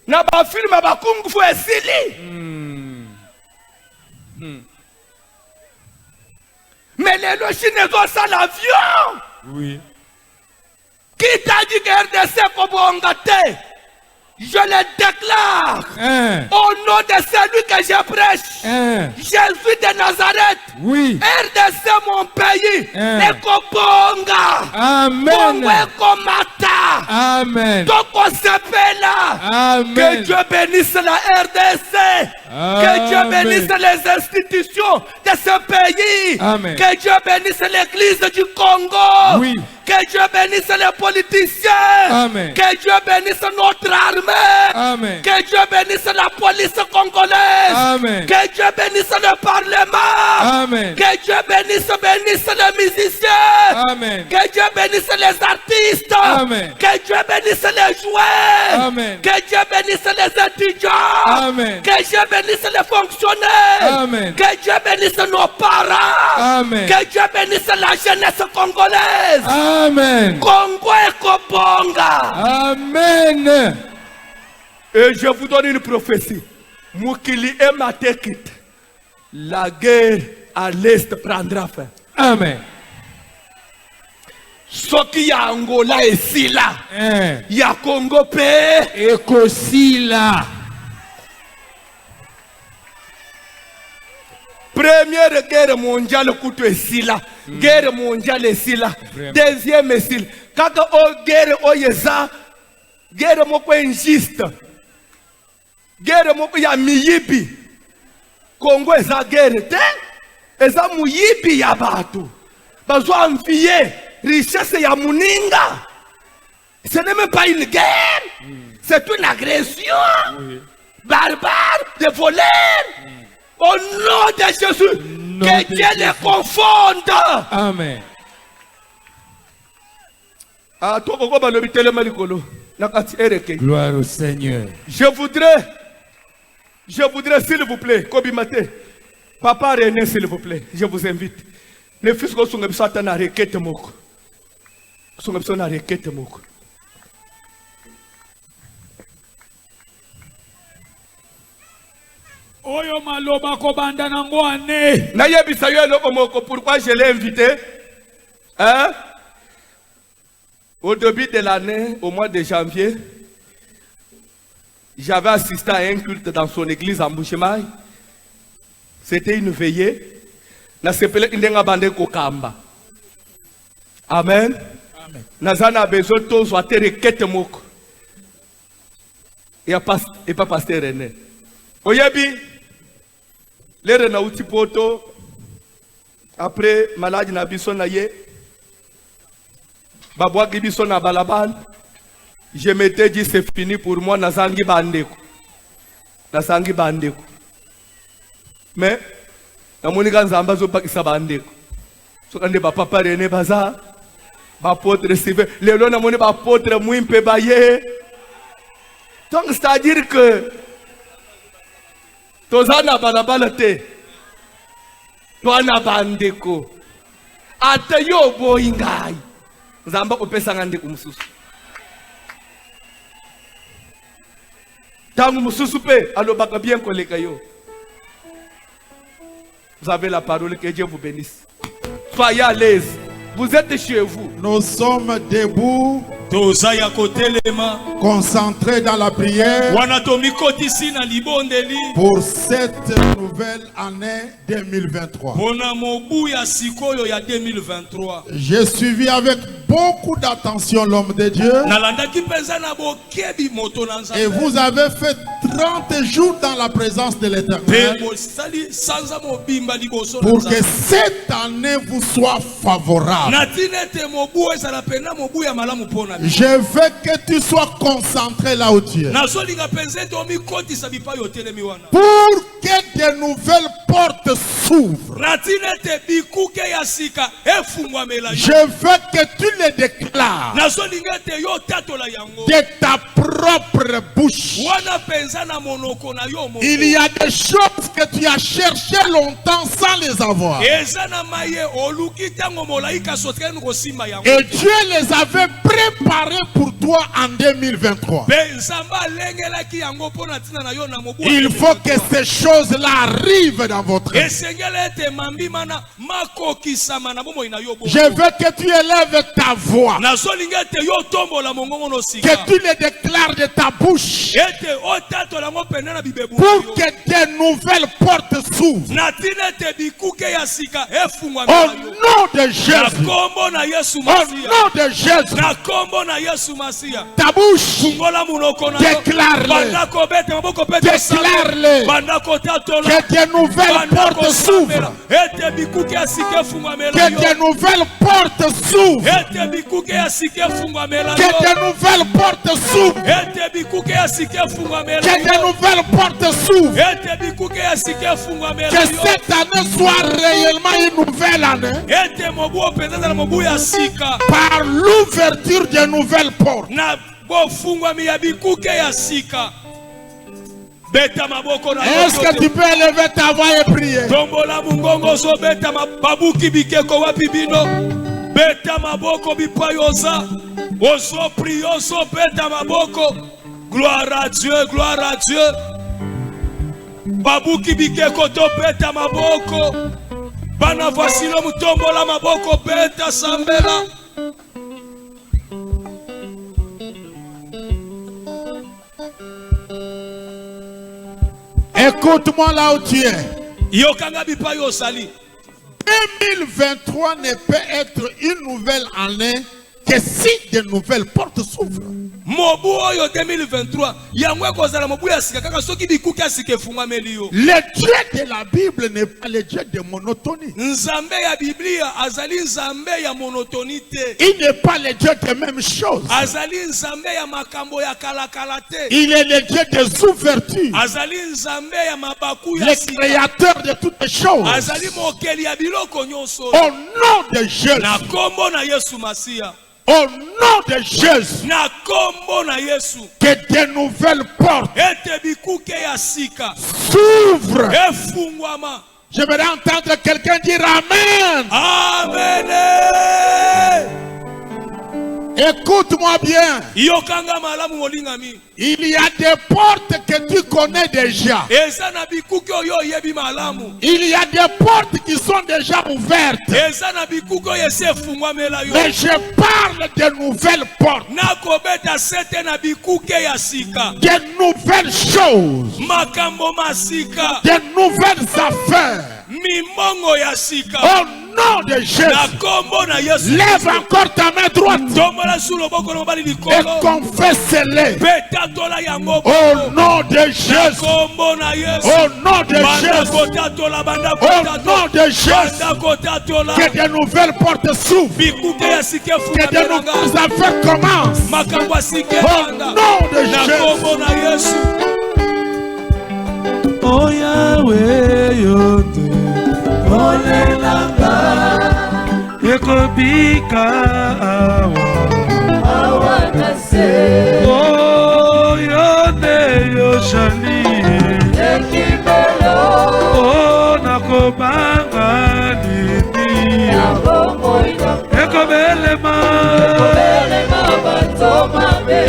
na ba film ba kung fu esili. Mais les Chinois ont ça l'avion. Oui. Qui t'a dit que RDC Kobongate? Je le déclare au nom de celui que je prêche. Jésus de Nazareth. Oui. RDC mon pays. Et Kobonga. Amen. Komata. Amen. Toko Sepela. Amen. Que Dieu bénisse la RDC. Que Dieu bénisse les institutions de ce pays. Amen. Que Dieu bénisse l'église du Congo. Oui. Que Dieu bénisse les politiciens. Amen. Que Dieu bénisse notre armée. Amen. Que Dieu bénisse la police congolaise. Amen. Que Dieu bénisse le Parlement. Amen. Que Dieu bénisse les musiciens. Amen. Que Dieu bénisse les artistes. Amen. Que Dieu bénisse les joueurs. Amen. Que Dieu bénisse les étudiants. Amen. Que Dieu bénisse les fonctionnaires. Amen. Que Dieu bénisse nos parents. Amen. Que Dieu bénisse la jeunesse congolaise. Amen. Congo et Kobonga. Amen. Et je vous donne une prophétie. Mukili et Matekit. la guerre à l'est prendra fin. Amen. Soki ya Angola et Sila. Ya Congo pe. Eko Sila. Première guerre mondiale kutu et Sila. Guerre mondiale et Sila. Deuxième et Sila. Kaka o guerre o yeza. Guerre moko injuste. Guerre moko ya miyibi. Congo eza guerre te. Eza muyibi ya batu. Bazo envier richesse ya muninga. Ce n'est même pas une guerre. C'est une agression. Barbare, de voleurs. Au nom de Jésus, que Dieu les confonde. Amen. Gloire au Seigneur. Je voudrais, s'il vous plaît, Kobimate, Papa René, s'il vous plaît, je vous invite. Ne fils que son absent na requête moko. Son absent na requête moko. Oyo maloba ko banda na ngwane. Na yebisa yo eloko moko, pourquoi je l'ai invité? Hein? Au début de l'année, au mois de janvier, j'avais assisté à un culte dans son église en Mbujimayi. C'était une veillée. Na sepele indenga bande kokamba. Amen. Amen. Nazana besoin de soit requête moko. Et pas pasteur René. Oyebi, les René outi poto. Après malade na biso na ye. Babwa gibiso na balabal. Je m'étais dit c'est fini pour moi nazangi bandeko. Nazangi bandeko. Mais na monika nzamba zo bakisa bandeko. So kande ba papa René baza ba potre sive lelo na moni ba potre muimpe baye. Donc c'est-à-dire que tozana balabala te. Toana bandeko. Ata yo boingai. Nzamba opesa ngande kumususu. Tangu mususu pe alobaka bien koleka yo. Vous avez la parole, que Dieu vous bénisse. Soyez à l'aise. Vous êtes chez vous. Nous sommes debout, concentrés dans la prière pour cette nouvelle année 2023. J'ai suivi avec beaucoup d'attention l'homme de Dieu. Et vous avez fait 30 jours dans la présence de l'Éternel pour que cette année vous soit favorable. Je veux que tu sois concentré là où tu es. Pour que de nouvelles portes s'ouvrent. Je veux que tu les déclares de ta propre bouche. Il y a des choses que tu as cherchées longtemps sans les avoir. Et Dieu les avait préparés pour toi en 2023. Il faut que ces choses-là arrivent dans votre vie. Je veux que tu élèves ta voix. Que tu les déclares de ta bouche. Pour que de nouvelles portes s'ouvrent. Au nom de Jésus. Au nom de Jésus. Ta bouche. Déclare-le. Déclare-le. Que de nouvelles portes s'ouvrent. Que de nouvelles portes s'ouvrent. Que de nouvelles portes s'ouvrent. Que de nouvelles portes s'ouvrent. Que cette année soit réellement une nouvelle année. Par l'ouverture de nouvelles portes. Est-ce que tu peux élever ta voix et prier? Gloire à Dieu, gloire à Dieu. Babuki bikeko to peta maboko. Bana vasilo mutombola maboko peta sambela. Écoute-moi là où tu es. Yokanga bipa yo sali. 2023 ne peut être une nouvelle année que si de nouvelles portes s'ouvrent. Mobu oyo 2023 yangwe kozala mobu ya sika kaka soki bikuki asike funga melio. Le Dieu de la Bible n'est pas le Dieu de monotonie. Nzambe ya Biblia azali nzambe ya monotonité. Il n'est pas le Dieu des mêmes choses. Azali nzambe ya makambo ya kalakala te. Il est le Dieu des ouvertures. Azali nzambe ya mabaku ya Le sika. créateur de toutes les choses. Azali mokeli ya biloko nyonso. Au nom de Jésus. Na kombo na Yesu Masia. Au nom de Jésus. Na kombo na Yesu. Que de nouvelles portes Ete bikuke ya sika. s'ouvrent. Efungwama. J'aimerais entendre quelqu'un dire Amen. Amen. Écoute-moi bien. Yokanga malamu molingami. Il y a des portes que tu connais déjà. Eza na bikuke oyo yebi malamu. Il y a des portes qui sont déjà ouvertes. Eza na bikuke oyo efungwamela yo. Mais je parle de nouvelles portes. Na kobeta sete na bikuke ya sika. De nouvelles choses. Makambo masika. De nouvelles affaires. Mimongo ya sika. Au nom de Jésus. Na kombo na Yesu. Lève encore ta main droite. Tombola sous le boko no bali Et likolo. confesse-les. Beta tola yango. Au nom de Na Jésus. kombo na Yesu. Au nom de Banda Jésus. kota tola banda Au kota nom tola. de Jésus. Banda kota tola. Que de nouvelles portes s'ouvrent. Bikuke ya sike Que de funga. nouvelles affaires commencent. Makambo sike Au banda. nom de Na Jésus. kombo na Yesu. Oh Yahweh yote olelanga ekobika awa Awatase oh yone yoshali ekibelo oh nakobanga nini nabomoina ekobelema kobelenga bato mabe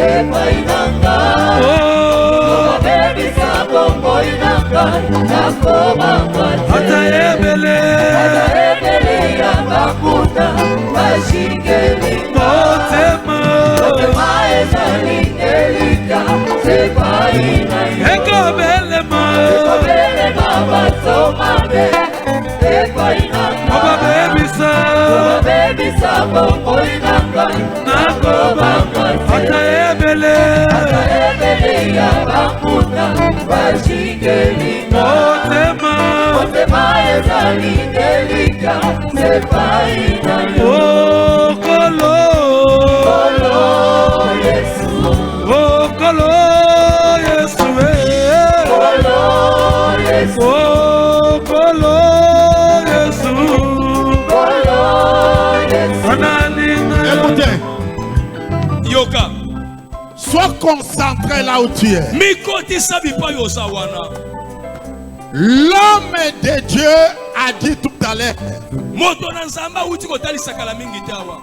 ekwainanga oh babebisa bomboinanga nakobanga ata ebele ebele ya bakuta bashingelinga motema otema ezali elika sekwaina ekobelema kobelenga bato mabe ekwainanga obabebisa babebisa bomboinanga nakobanga ata ebele ebele ya bakuta bashingelinga motema otema ezali elika sekwaina okolo Kolo Yesu, okolo yesu Kolo Yesu, okolo yesu Kolo Yesu. analinga Écoutez, Yoka. sois concentré là où tu es. Mikoti sabi pa yosa wana. L'homme de Dieu a dit tout à l'heure Moto na nzamba uti kotalisa kala mingi tawa.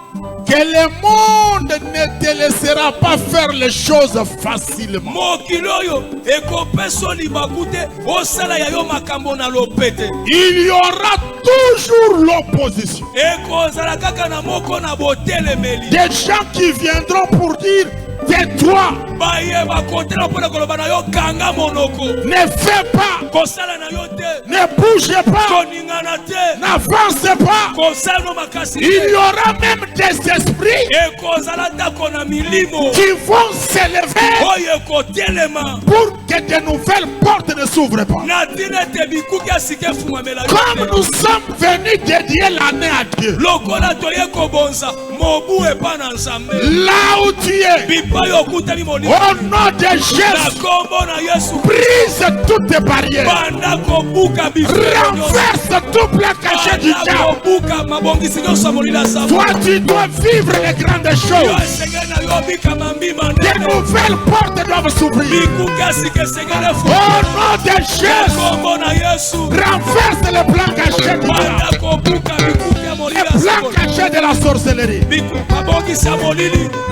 que le monde ne te laissera pas faire les choses facilement. Mokili oyo ekopeso libaku te osala ya yo makambo na lopete. Il y aura toujours l'opposition. Ekozala kaka na moko na botelemeli. Des gens qui viendront pour dire tais-toi, Baye bakotela mpona koloba na yo kanga monoko. ne fais pas, Kosala na yo te. ne bouge pas, Koningana te. n'avance pas. Kosala no makasi Il y te. aura même des esprits Ekozala ndako na milimo. qui vont s'élever Oyo ekotelema. pour que de nouvelles portes ne s'ouvrent pas. Na tina te bikuki asike fungwamela yo Comme te. nous sommes venus dédier l'année à Dieu, Lokola toye kobonza mobu epa na nzambe. là où tu es, Bipa yo kutani molimo. au nom de Na Jésus, kombo na Yesu. brise toutes tes barrières, Banda kobuka biso nyonso. renverse tout plan caché du Banda diable. kobuka mabongisi nyonso ya molili ya Toi, Satan. tu dois vivre les grandes Yo choses. esengeli na yo bikama mbima De ndenge. nouvelles portes doivent s'ouvrir. Bikuki asika esengeli Au efu. nom de Na Jésus, kombo na Yesu. renverse le plan caché du diable. Banda kobuka bikuki ya molili les plans cachés de la sorcellerie.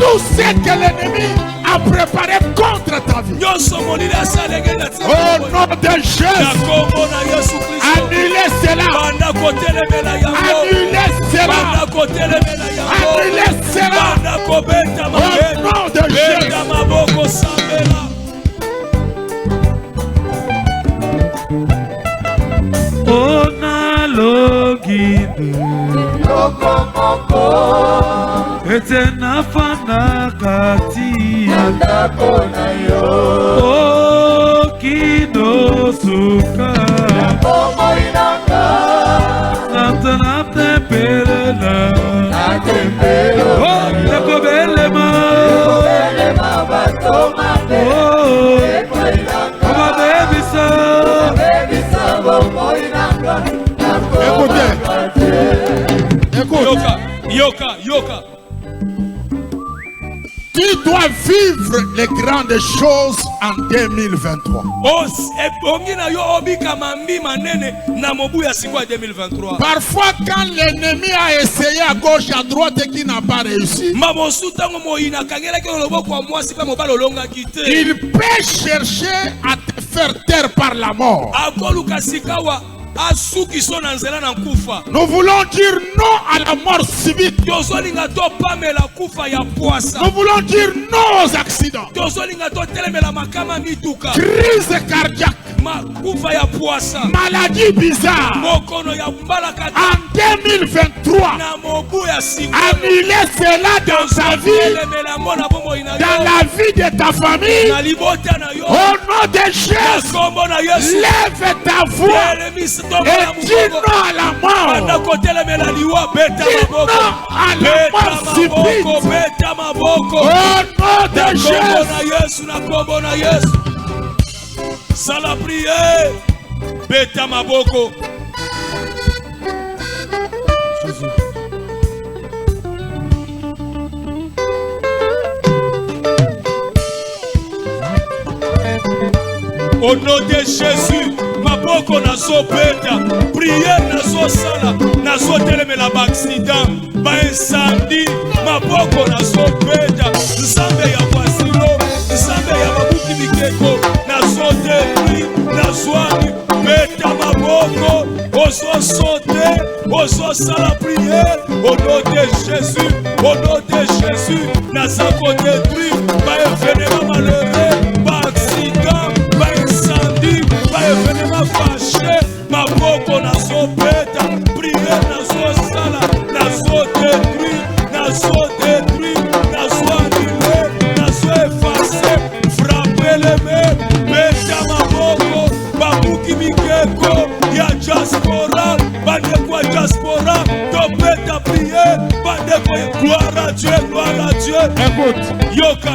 Tout ce que l'ennemi a préparé contre ta vie. Au nom de Jésus, annulez cela. Annulez cela. Annulez cela. Au nom de Jésus. Etena fana katia ndako na yo okino suka Nakomo inanga Natana tempelela Natempelo Nekobelema Nekobelema bato mabe Nekwa inanga Obabebisa Obabebisa bongo inanga Écoute. Yoka. Tu dois vivre les grandes choses en 2023. Parfois, quand l'ennemi a essayé à gauche, à droite et qu'il n'a pas réussi, il peut chercher à te faire taire par la mort. Nous voulons dire non à la mort subite. Nous voulons dire non aux accidents. Crise cardiaque. Maladie bizarre. En 2023, annulez cela dans ta vie, dans la vie de ta famille. Au nom de Jésus, lève ta voix et dis non à la mort. Dis non à la mort subite. Au nom de Jésus. Sala prière, beta maboko. Au nom de Jésus, maboko nazo beta, prière nazo sala, nazo telemela ba accident, ba incendie, maboko nazo beta, nzambe ya kwasilo, nzambe ya babuki mikeko. Beta maboko, oso sauter, oso sala prière, au nom de Jésus, Nazako détruit, pas événement malheureux, pas accident, pas incendie, pas événement fâché, maboko nazo beta, prière nazo sala, nazo détruit, nazo annulé, nazo effacé, frapper les mains, beta maboko, babuki mikeko, ya diaspora, bandeko diaspora, topeta prière, bandeko gloire à Dieu. Écoute, yoka.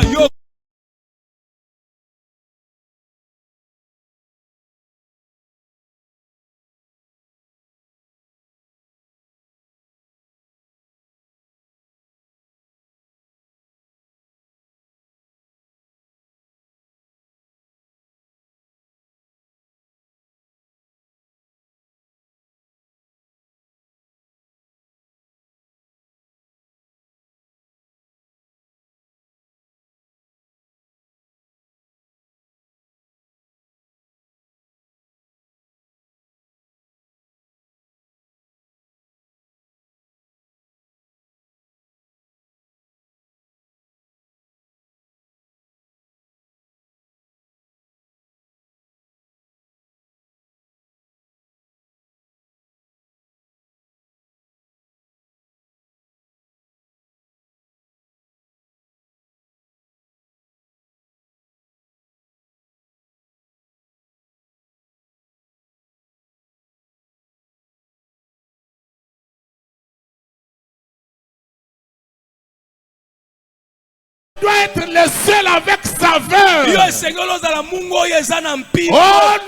doit être le seul avec saveur. Au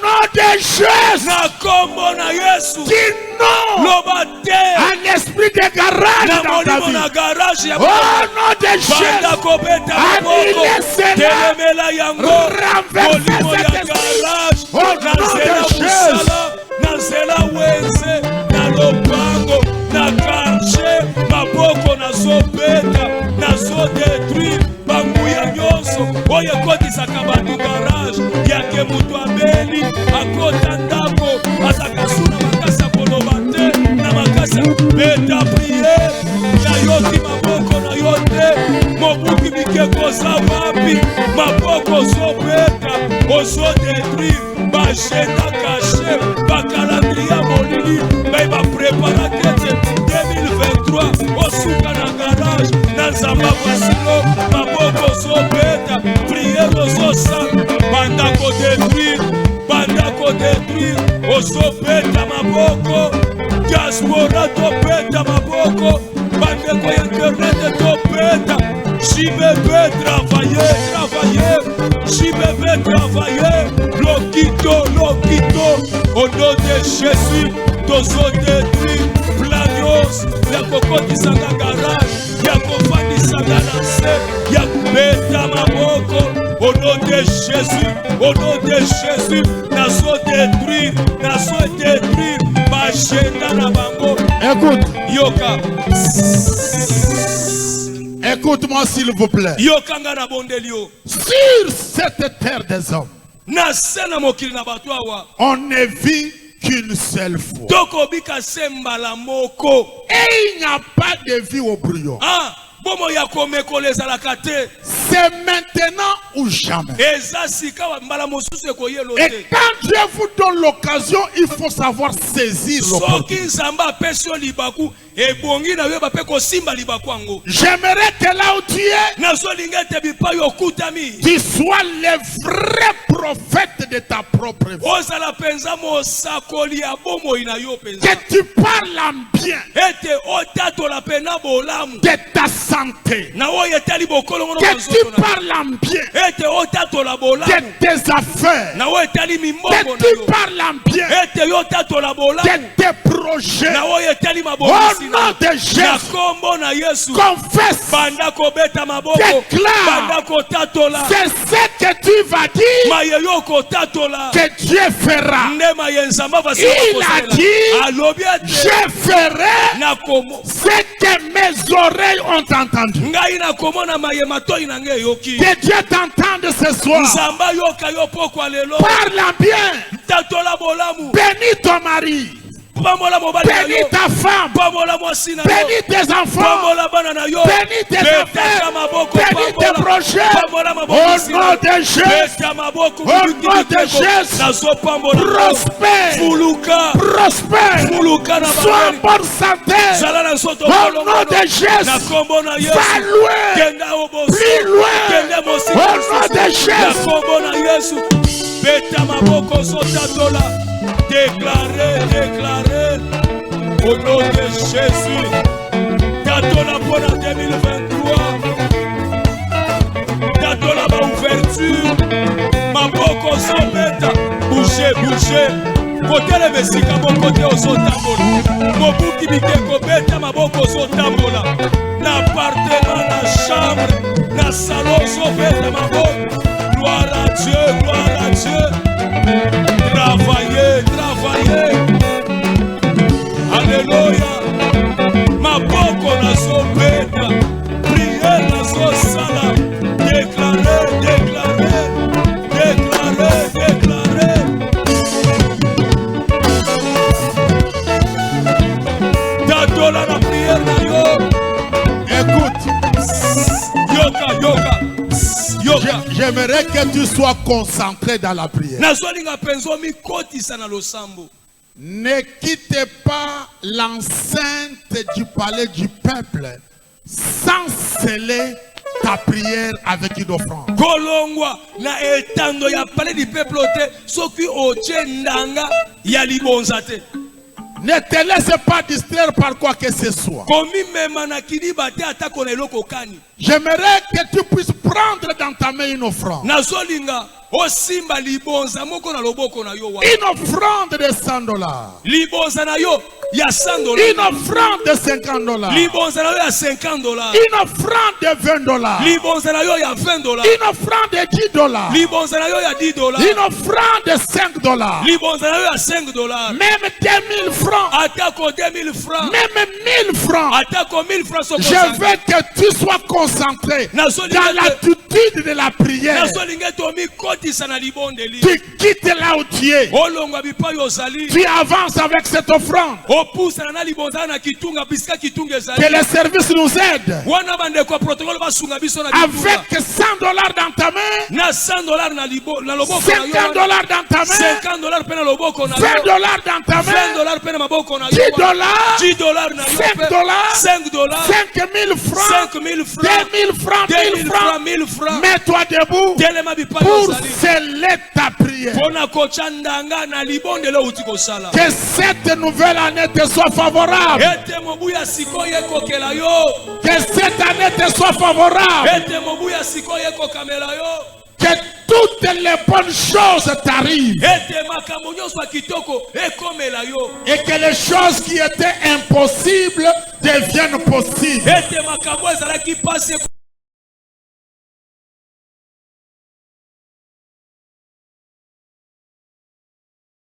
nom de Jésus, dis non à l'esprit de garage dans ta vie. Au nom de Jésus, annulez cela, renversez cet esprit. Au nom de Jésus. nazobeta nazodétruire banguya nyonso oyo ekotisaka bato garage yake moto abeli akota ndako azaka suna makasi ya koloba te na makasi beta priere nayoki maboko na yo te mobuki bikeko oza wapi maboko ozobeta ozodétruire bagenda kashe bakalandria molili bai baprepara kete 2023 osuka na garage na nzamba bwasilo maboko ozobeta priere ozosala banda kodétruire ozobeta maboko diaspora topeta maboko bandeko ya internet topeta JBB travailler JBB travailler lokito au nom de Jésus tozodétruire planios ya kokotisanga garage ya kofandisanga na se ya kubeta maboko au nom de Jésus nazodétruire bagenda na bango. Écoute. Yoka. Écoute-moi s'il vous plaît. Yokanga na bondelio. Sur cette terre des hommes, na sena mokili na bato awa, on ne vit qu'une seule fois. Toko bika sembala moko. Et il n'y a pas de vie au brouillon. Ah, bomo ya komekole ezalaka te. C'est maintenant ou jamais. Et quand Dieu vous donne l'occasion, il faut savoir saisir l'opportunité. J'aimerais que là où tu es, tu sois le vrai prophète de ta propre vie. Que tu parles en bien de ta santé. Que tu parles en bien de tes affaires. Que tu parles en bien de tes projets. Au nom de Jésus, confesse, déclare, c'est ce que tu vas dire que Dieu fera. Il a dit, je ferai ce que mes oreilles ont entendu. Que Dieu t'entende ce soir. Parle bien. Bénis ton mari. Bénis ta femme. Bénis tes enfants. Bénis tes affaires. Bénis tes projets. Au nom de Jésus. Au nom de Jésus. Prospère. Prospère. Sois en bonne santé. Au nom de Jésus. Va loin. Plus loin. Au nom de Jésus. Déclarer au nom de Jésus. Tatola pour la 2023. Tatola ma ouverture. Ma boko someta. Boucher. Côté le mesika mon côté au sotambola. Mobuki bikeko beta ma boko sotambola. Na appartement, na chambre, na salon sobeta ma boko. Gloire à Dieu. Travailler. Alléluia. Ma boko na sobeta. Prière na so sala. Déclarer. Tatola la prière na yo. Écoute. Yoka. J'aimerais que tu sois concentré dans la prière. Ne quittez pas l'enceinte du palais du peuple sans sceller ta prière avec une offrande. Ne te laisse pas distraire par quoi que ce soit. J'aimerais que tu puisses prendre dans ta main une offrande. Une offrande de $100. ya 100 $. Une offrande de $50. Libonza na yo ya $50. Une offrande de $20. Libonza na yo ya $20. Une offrande de $10. Libonza na yo ya $10. Une offrande de $5. Libonza na yo ya $5. Même 2000 francs. Atako 2000 francs. Même 1000 francs. Atako 1000 francs soko. Je veux que tu sois concentré dans l'attitude de la prière. Tu quittes là où tu es. Tu avances avec cette offrande. Que le service nous aide. Avec $100 dans ta main, $50 dans ta main, $20 dans ta main, $10, $5, 5000 francs, 2000 francs, 1000 francs. Mets-toi debout pour sceller ta prière. Que cette nouvelle année te soit favorable. Que cette année te soit favorable. Que toutes les bonnes choses t'arrivent. Et que les choses qui étaient impossibles deviennent possibles.